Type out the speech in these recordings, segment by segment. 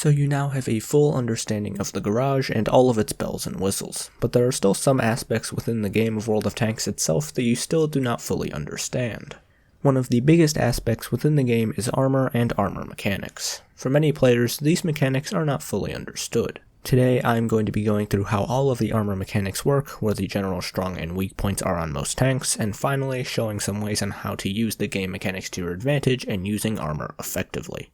So you now have a full understanding of the garage and all of its bells and whistles, but there are still some aspects within the game of World of Tanks itself that you still do not fully understand. One of the biggest aspects within the game is armor and armor mechanics. For many players, these mechanics are not fully understood. Today I'm going to be going through how all of the armor mechanics work, where the general strong and weak points are on most tanks, and finally showing some ways on how to use the game mechanics to your advantage and using armor effectively.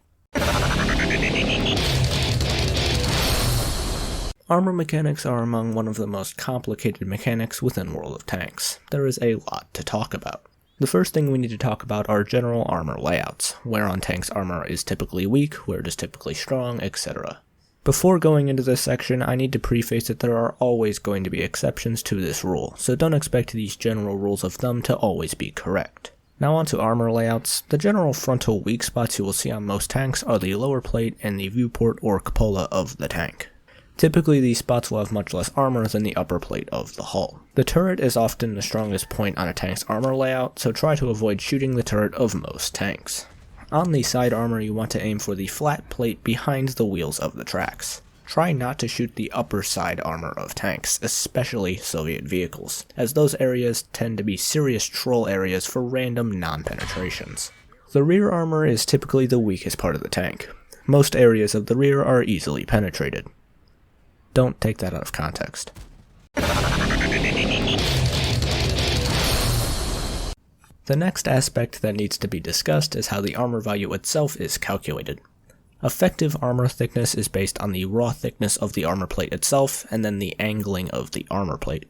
Armor mechanics are among one of the most complicated mechanics within World of Tanks. There is a lot to talk about. The first thing we need to talk about are general armor layouts, where on tanks armor is typically weak, where it is typically strong, etc. Before going into this section, I need to preface that there are always going to be exceptions to this rule, so don't expect these general rules of thumb to always be correct. Now onto armor layouts. The general frontal weak spots you will see on most tanks are the lower plate and the viewport or cupola of the tank. Typically these spots will have much less armor than the upper plate of the hull. The turret is often the strongest point on a tank's armor layout, so try to avoid shooting the turret of most tanks. On the side armor you want to aim for the flat plate behind the wheels of the tracks. Try not to shoot the upper side armor of tanks, especially Soviet vehicles, as those areas tend to be serious troll areas for random non-penetrations. The rear armor is typically the weakest part of the tank. Most areas of the rear are easily penetrated. Don't take that out of context. The next aspect that needs to be discussed is how the armor value itself is calculated. Effective armor thickness is based on the raw thickness of the armor plate itself, and then the angling of the armor plate.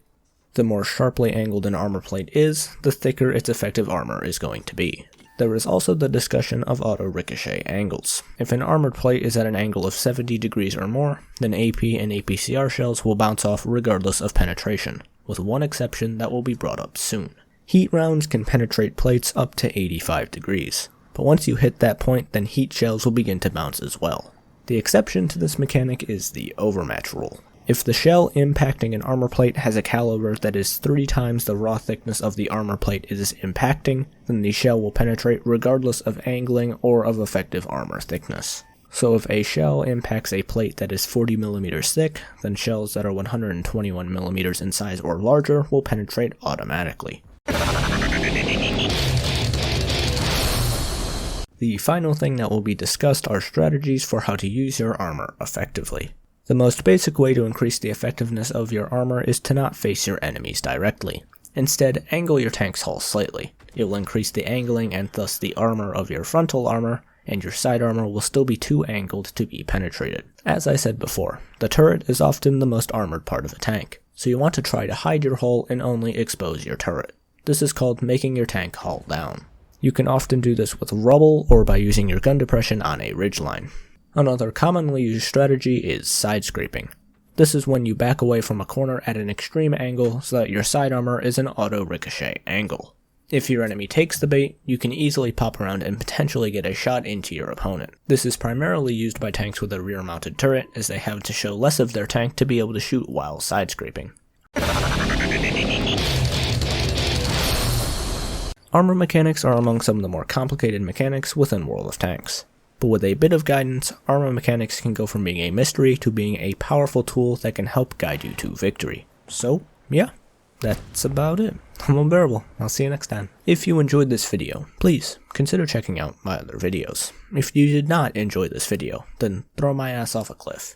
The more sharply angled an armor plate is, the thicker its effective armor is going to be. There is also the discussion of auto-ricochet angles. If an armored plate is at an angle of 70 degrees or more, then AP and APCR shells will bounce off regardless of penetration, with one exception that will be brought up soon. Heat rounds can penetrate plates up to 85 degrees. But once you hit that point, then heat shells will begin to bounce as well. The exception to this mechanic is the overmatch rule. If the shell impacting an armor plate has a caliber that is 3 times the raw thickness of the armor plate it is impacting, then the shell will penetrate regardless of angling or of effective armor thickness. So if a shell impacts a plate that is 40 mm thick, then shells that are 121 mm in size or larger will penetrate automatically. The final thing that will be discussed are strategies for how to use your armor effectively. The most basic way to increase the effectiveness of your armor is to not face your enemies directly. Instead, angle your tank's hull slightly. It will increase the angling and thus the armor of your frontal armor, and your side armor will still be too angled to be penetrated. As I said before, the turret is often the most armored part of a tank, so you want to try to hide your hull and only expose your turret. This is called making your tank hull down. You can often do this with rubble or by using your gun depression on a ridgeline. Another commonly used strategy is side scraping. This is when you back away from a corner at an extreme angle so that your side armor is an auto-ricochet angle. If your enemy takes the bait, you can easily pop around and potentially get a shot into your opponent. This is primarily used by tanks with a rear-mounted turret, as they have to show less of their tank to be able to shoot while side scraping. Armor mechanics are among some of the more complicated mechanics within World of Tanks. But with a bit of guidance, armor mechanics can go from being a mystery to being a powerful tool that can help guide you to victory. So, yeah, that's about it. I'm Unbearable. I'll see you next time. If you enjoyed this video, please consider checking out my other videos. If you did not enjoy this video, then throw my ass off a cliff.